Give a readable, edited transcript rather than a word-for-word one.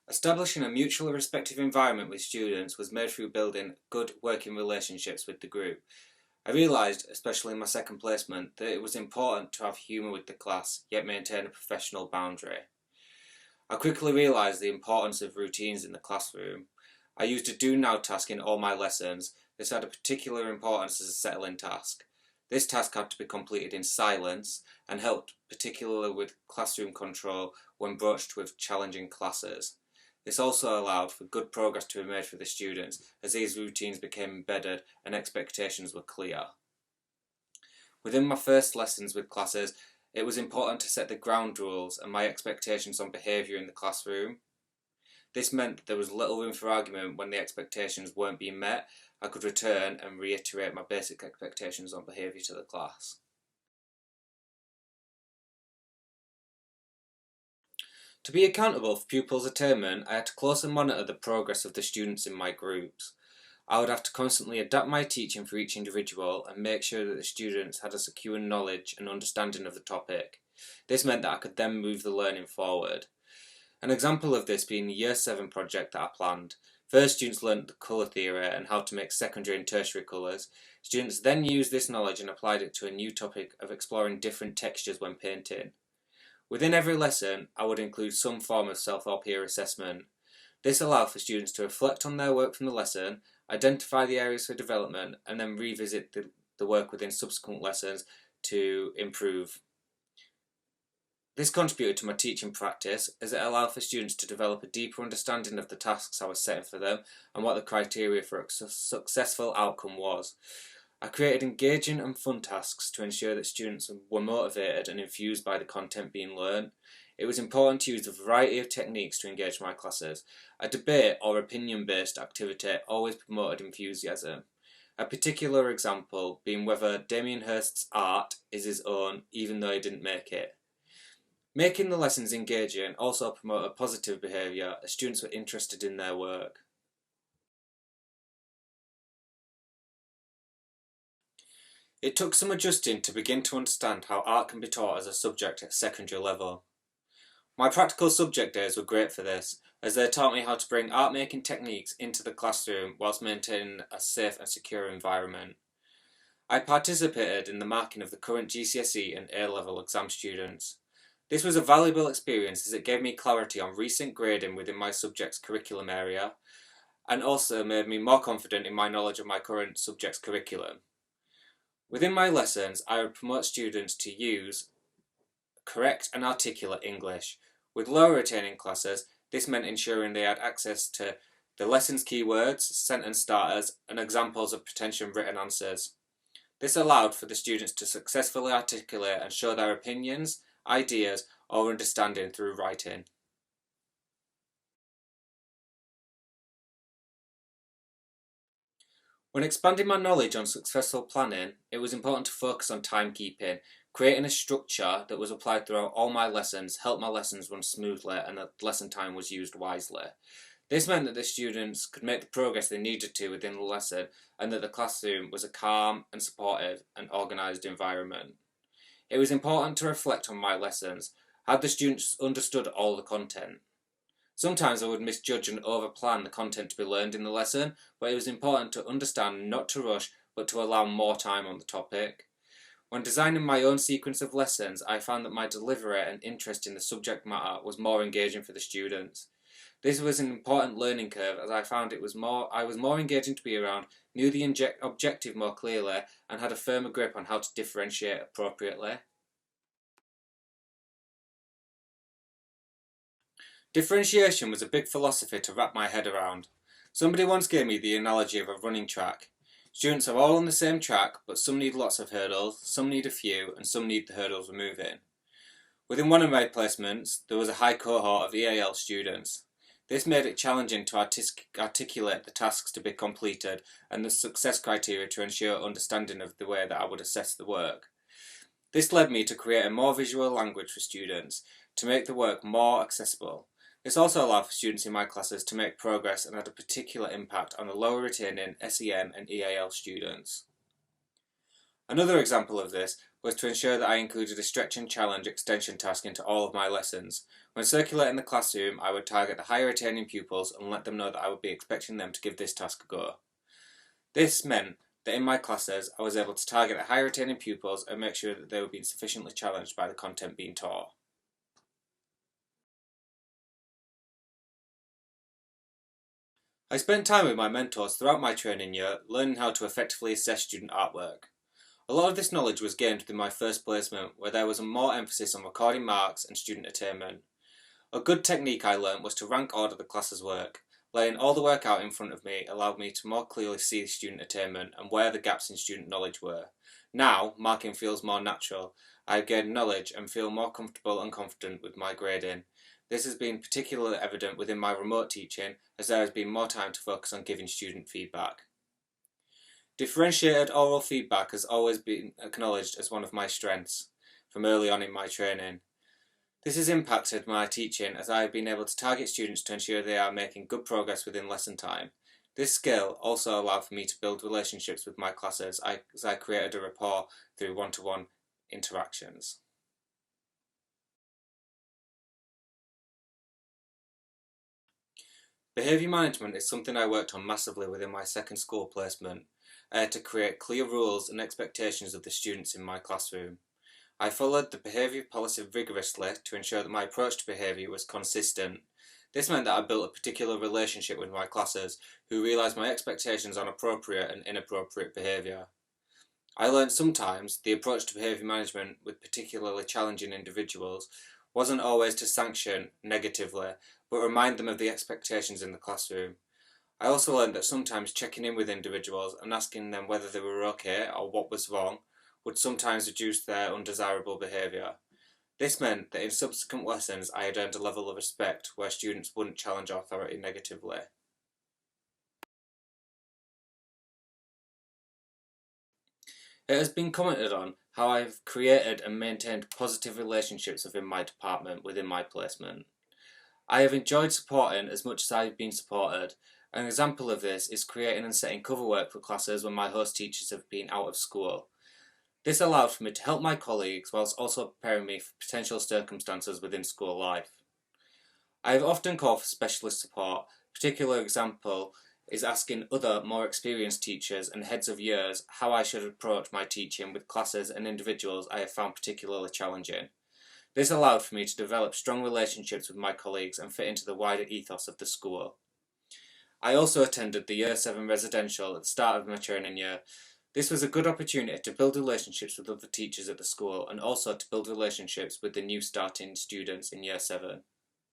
Establishing a mutually respectful environment with students was made through building good working relationships with the group. I realised, especially in my second placement, that it was important to have humour with the class, yet maintain a professional boundary. I quickly realised the importance of routines in the classroom. I used a do now task in all my lessons. This had a particular importance as a settling task. This task had to be completed in silence and helped particularly with classroom control when broached with challenging classes. This also allowed for good progress to be made for the students as these routines became embedded and expectations were clear. Within my first lessons with classes, it was important to set the ground rules and my expectations on behaviour in the classroom. This meant that there was little room for argument when the expectations weren't being met. I could return and reiterate my basic expectations on behaviour to the class. To be accountable for pupils' attainment, I had to closely monitor the progress of the students in my groups. I would have to constantly adapt my teaching for each individual and make sure that the students had a secure knowledge and understanding of the topic. This meant that I could then move the learning forward. An example of this being the Year 7 project that I planned. First, students learnt the colour theory and how to make secondary and tertiary colours. Students then used this knowledge and applied it to a new topic of exploring different textures when painting. Within every lesson, I would include some form of self or peer assessment. This allowed for students to reflect on their work from the lesson, identify the areas for development, and then revisit the work within subsequent lessons to improve. This contributed to my teaching practice as it allowed for students to develop a deeper understanding of the tasks I was setting for them and what the criteria for a successful outcome was. I created engaging and fun tasks to ensure that students were motivated and infused by the content being learned. It was important to use a variety of techniques to engage my classes. A debate or opinion-based activity always promoted enthusiasm. A particular example being whether Damien Hirst's art is his own even though he didn't make it. Making the lessons engaging also promoted positive behaviour as students were interested in their work. It took some adjusting to begin to understand how art can be taught as a subject at secondary level. My practical subject days were great for this, as they taught me how to bring art making techniques into the classroom whilst maintaining a safe and secure environment. I participated in the marking of the current GCSE and A-level exam students. This was a valuable experience as it gave me clarity on recent grading within my subject's curriculum area, and also made me more confident in my knowledge of my current subject's curriculum. Within my lessons, I would promote students to use correct and articulate English. With lower retaining classes, this meant ensuring they had access to the lesson's keywords, sentence starters, and examples of potential written answers. This allowed for the students to successfully articulate and show their opinions, ideas, or understanding through writing. When expanding my knowledge on successful planning, it was important to focus on timekeeping. Creating a structure that was applied throughout all my lessons helped my lessons run smoothly and that lesson time was used wisely. This meant that the students could make the progress they needed to within the lesson and that the classroom was a calm and supportive and organised environment. It was important to reflect on my lessons. Had the students understood all the content? Sometimes I would misjudge and overplan the content to be learned in the lesson, but it was important to understand not to rush, but to allow more time on the topic. When designing my own sequence of lessons, I found that my delivery and interest in the subject matter was more engaging for the students. This was an important learning curve as I found I was more engaging to be around, knew the objective more clearly, and had a firmer grip on how to differentiate appropriately. Differentiation was a big philosophy to wrap my head around. Somebody once gave me the analogy of a running track. Students are all on the same track, but some need lots of hurdles, some need a few, and some need the hurdles removing. Within one of my placements, there was a high cohort of EAL students. This made it challenging to articulate the tasks to be completed and the success criteria to ensure understanding of the way that I would assess the work. This led me to create a more visual language for students to make the work more accessible. This also allowed for students in my classes to make progress and had a particular impact on the lower retaining SEN and EAL students. Another example of this was to ensure that I included a stretch and challenge extension task into all of my lessons. When circulating the classroom, I would target the higher attaining pupils and let them know that I would be expecting them to give this task a go. This meant that in my classes, I was able to target the higher attaining pupils and make sure that they were being sufficiently challenged by the content being taught. I spent time with my mentors throughout my training year, learning how to effectively assess student artwork. A lot of this knowledge was gained within my first placement, where there was a more emphasis on recording marks and student attainment. A good technique I learnt was to rank order the class's work. Laying all the work out in front of me allowed me to more clearly see student attainment and where the gaps in student knowledge were. Now, marking feels more natural. I have gained knowledge and feel more comfortable and confident with my grading. This has been particularly evident within my remote teaching, as there has been more time to focus on giving student feedback. Differentiated oral feedback has always been acknowledged as one of my strengths from early on in my training. This has impacted my teaching as I have been able to target students to ensure they are making good progress within lesson time. This skill also allowed for me to build relationships with my classes as I created a rapport through one-to-one interactions. Behaviour management is something I worked on massively within my second school placement. I had to create clear rules and expectations of the students in my classroom. I followed the behaviour policy rigorously to ensure that my approach to behaviour was consistent. This meant that I built a particular relationship with my classes, who realised my expectations on appropriate and inappropriate behaviour. I learned sometimes the approach to behaviour management with particularly challenging individuals wasn't always to sanction negatively, but remind them of the expectations in the classroom. I also learned that sometimes checking in with individuals and asking them whether they were okay or what was wrong would sometimes reduce their undesirable behaviour. This meant that in subsequent lessons I had earned a level of respect where students wouldn't challenge authority negatively. It has been commented on how I have created and maintained positive relationships within my department within my placement. I have enjoyed supporting as much as I have been supported. An example of this is creating and setting cover work for classes when my host teachers have been out of school. This allowed for me to help my colleagues whilst also preparing me for potential circumstances within school life. I have often called for specialist support. A particular example is asking other, more experienced teachers and heads of years how I should approach my teaching with classes and individuals I have found particularly challenging. This allowed for me to develop strong relationships with my colleagues and fit into the wider ethos of the school. I also attended the Year 7 residential at the start of my training year. This was a good opportunity to build relationships with other teachers at the school and also to build relationships with the new starting students in Year 7.